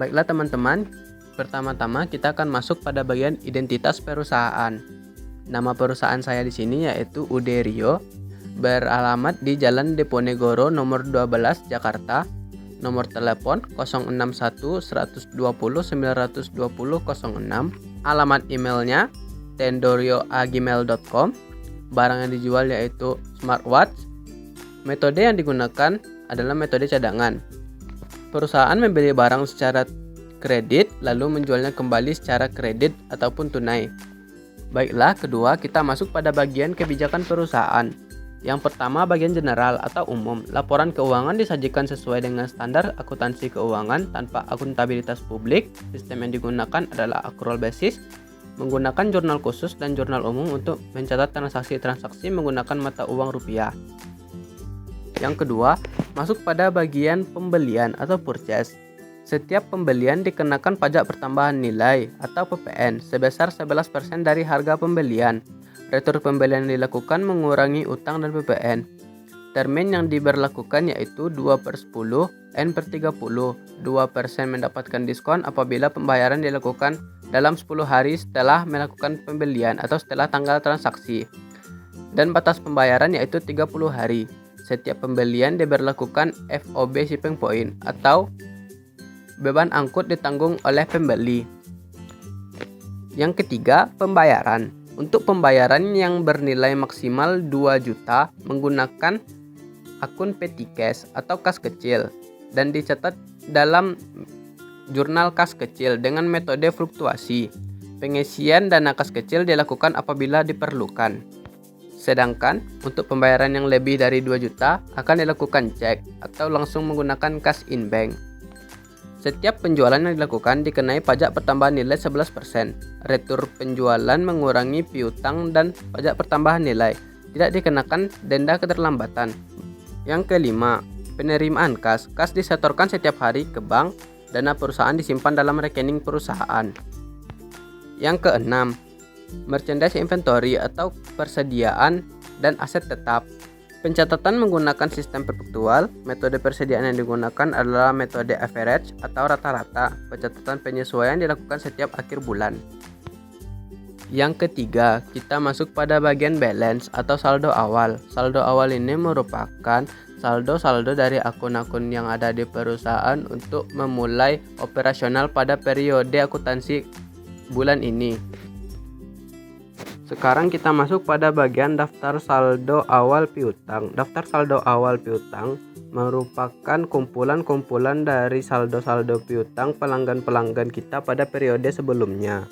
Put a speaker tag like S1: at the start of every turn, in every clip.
S1: Baiklah teman-teman, pertama-tama kita akan masuk pada bagian identitas perusahaan. Nama perusahaan saya di sini yaitu Uderio, beralamat di Jalan Diponegoro nomor 12 Jakarta. Nomor telepon 061 120 920 06. Alamat emailnya tendorio@gmail.com. Barang yang dijual yaitu smartwatch. Metode yang digunakan adalah metode cadangan. Perusahaan membeli barang secara kredit lalu menjualnya kembali secara kredit ataupun tunai. Baiklah, kedua kita masuk pada bagian kebijakan perusahaan. Yang pertama bagian general atau umum. Laporan keuangan disajikan sesuai dengan standar akuntansi keuangan tanpa akuntabilitas publik. Sistem yang digunakan adalah accrual basis, menggunakan jurnal khusus dan jurnal umum untuk mencatat transaksi-transaksi menggunakan mata uang rupiah. Yang kedua, masuk pada bagian pembelian atau purchase. Setiap pembelian dikenakan pajak pertambahan nilai atau PPN sebesar 11% dari harga pembelian. Retur pembelian yang dilakukan mengurangi utang dan PPN. Termin yang diberlakukan yaitu 2/10, N/30. 2% mendapatkan diskon apabila pembayaran dilakukan dalam 10 hari setelah melakukan pembelian atau setelah tanggal transaksi. Dan batas pembayaran yaitu 30 hari. Setiap pembelian diberlakukan FOB shipping point atau beban angkut ditanggung oleh pembeli. Yang ketiga, pembayaran. Untuk pembayaran yang bernilai maksimal 2 juta menggunakan akun petty cash atau kas kecil dan dicatat dalam jurnal kas kecil dengan metode fluktuasi. Pengisian dana kas kecil dilakukan apabila diperlukan. Sedangkan untuk pembayaran yang lebih dari 2 juta akan dilakukan cek atau langsung menggunakan cash in bank. Setiap penjualan yang dilakukan dikenai pajak pertambahan nilai 11%. Retur penjualan mengurangi piutang dan pajak pertambahan nilai. Tidak dikenakan denda keterlambatan. Yang kelima, penerimaan kas. Kas disetorkan setiap hari ke bank. Dana perusahaan disimpan dalam rekening perusahaan. Yang keenam, merchandise inventory atau persediaan dan aset tetap. Pencatatan menggunakan sistem perpetual. Metode persediaan yang digunakan adalah metode average atau rata-rata. Pencatatan penyesuaian dilakukan setiap akhir bulan. Yang ketiga, kita masuk pada bagian balance atau saldo awal. Saldo awal ini merupakan saldo-saldo dari akun-akun yang ada di perusahaan untuk memulai operasional pada periode akuntansi bulan ini. Sekarang kita masuk pada bagian daftar saldo awal piutang. Daftar saldo awal piutang merupakan kumpulan-kumpulan dari saldo-saldo piutang pelanggan-pelanggan kita pada periode sebelumnya.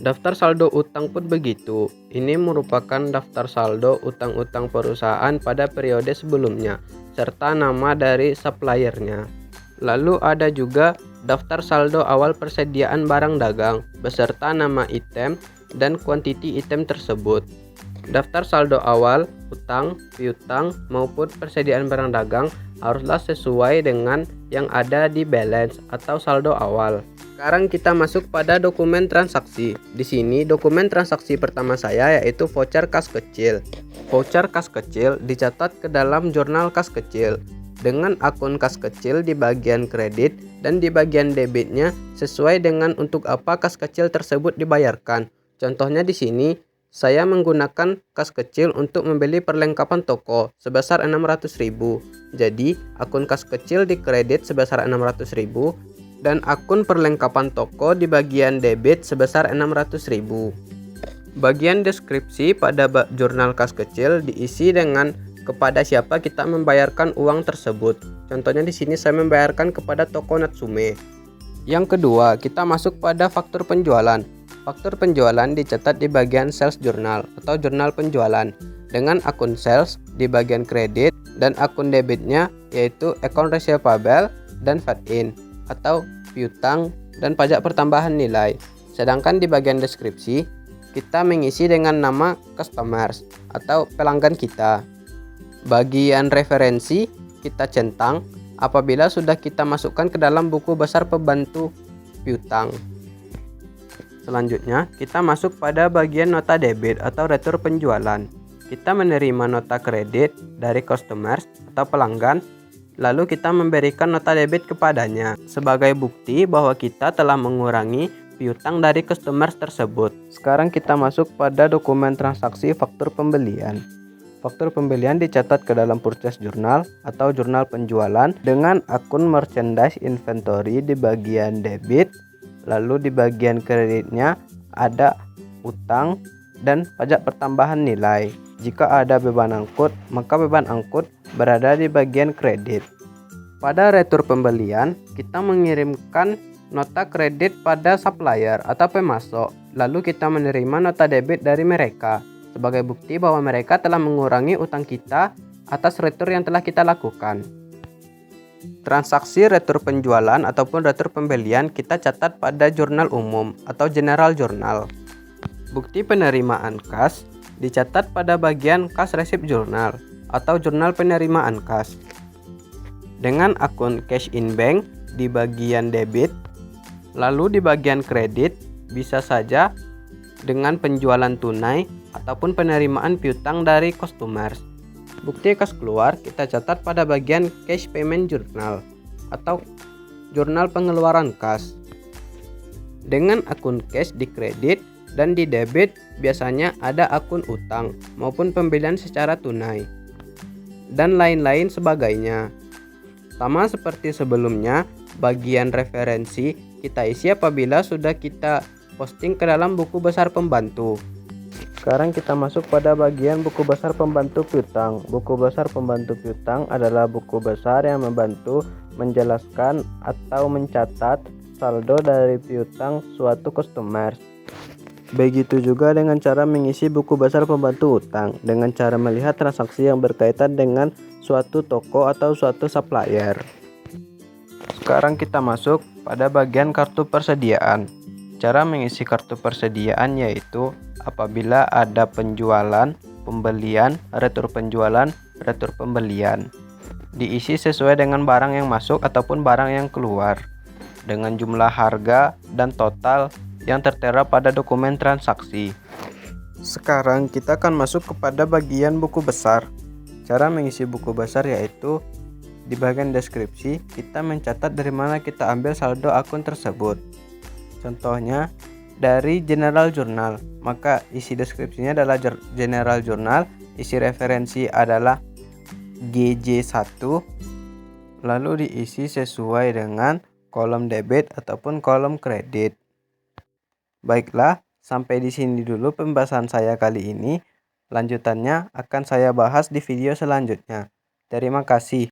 S1: Daftar saldo utang pun begitu. Ini merupakan daftar saldo utang-utang perusahaan pada periode sebelumnya serta nama dari suppliernya. Lalu ada juga daftar saldo awal persediaan barang dagang beserta nama item dan kuantiti item tersebut. Daftar saldo awal utang, piutang maupun persediaan barang dagang haruslah sesuai dengan yang ada di balance atau saldo awal. Sekarang kita masuk pada dokumen transaksi. Di sini dokumen transaksi pertama saya yaitu voucher kas kecil. Voucher kas kecil dicatat ke dalam jurnal kas kecil dengan akun kas kecil di bagian kredit dan di bagian debitnya sesuai dengan untuk apa kas kecil tersebut dibayarkan. Contohnya di sini saya menggunakan kas kecil untuk membeli perlengkapan toko sebesar 600.000. Jadi akun kas kecil di kredit sebesar 600.000 dan akun perlengkapan toko di bagian debit sebesar 600.000. Bagian deskripsi pada jurnal kas kecil diisi dengan kepada siapa kita membayarkan uang tersebut. Contohnya di sini saya membayarkan kepada toko Natsume. Yang kedua, kita masuk pada faktur penjualan. Faktur penjualan dicatat di bagian sales journal atau jurnal penjualan dengan akun sales di bagian kredit dan akun debitnya yaitu account receivable dan VAT-in atau piutang dan pajak pertambahan nilai. Sedangkan di bagian deskripsi kita mengisi dengan nama customers atau pelanggan kita. Bagian referensi kita centang apabila sudah kita masukkan ke dalam buku besar pembantu piutang. Selanjutnya, kita masuk pada bagian nota debit atau retur penjualan. Kita menerima nota kredit dari customers atau pelanggan lalu kita memberikan nota debit kepadanya sebagai bukti bahwa kita telah mengurangi piutang dari customer tersebut. Sekarang kita masuk pada dokumen transaksi faktur pembelian. Faktur pembelian dicatat ke dalam purchase journal atau jurnal penjualan dengan akun merchandise inventory di bagian debit, lalu di bagian kreditnya ada utang dan pajak pertambahan nilai. Jika ada beban angkut, maka beban angkut berada di bagian kredit. Pada retur pembelian, kita mengirimkan nota kredit pada supplier atau pemasok, lalu kita menerima nota debit dari mereka sebagai bukti bahwa mereka telah mengurangi utang kita atas retur yang telah kita lakukan. Transaksi retur penjualan ataupun retur pembelian kita catat pada jurnal umum atau general journal. Bukti penerimaan kas dicatat pada bagian cash receipt journal atau jurnal penerimaan kas. Dengan akun cash in bank di bagian debit, lalu di bagian kredit bisa saja dengan penjualan tunai ataupun penerimaan piutang dari customers. Bukti kas keluar kita catat pada bagian cash payment journal atau jurnal pengeluaran kas. Dengan akun cash di kredit dan di debit biasanya ada akun utang maupun pembelian secara tunai dan lain-lain sebagainya. Sama seperti sebelumnya, bagian referensi kita isi apabila sudah kita posting ke dalam buku besar pembantu. Sekarang kita masuk pada bagian buku besar pembantu piutang. Buku besar pembantu piutang adalah buku besar yang membantu menjelaskan atau mencatat saldo dari piutang suatu customer. Begitu juga dengan cara mengisi buku besar pembantu utang dengan cara melihat transaksi yang berkaitan dengan suatu toko atau suatu supplier. Sekarang kita masuk pada bagian kartu persediaan. Cara mengisi kartu persediaan yaitu apabila ada penjualan, pembelian, retur penjualan, retur pembelian. Diisi sesuai dengan barang yang masuk ataupun barang yang keluar dengan jumlah harga dan total yang tertera pada dokumen transaksi. Sekarang kita akan masuk kepada bagian buku besar. Cara mengisi buku besar yaitu di bagian deskripsi kita mencatat dari mana kita ambil saldo akun tersebut. Contohnya dari general journal, maka isi deskripsinya adalah general journal, isi referensi adalah GJ1, lalu diisi sesuai dengan kolom debit ataupun kolom kredit. Baiklah, sampai di sini dulu pembahasan saya kali ini. Lanjutannya akan saya bahas di video selanjutnya. Terima kasih.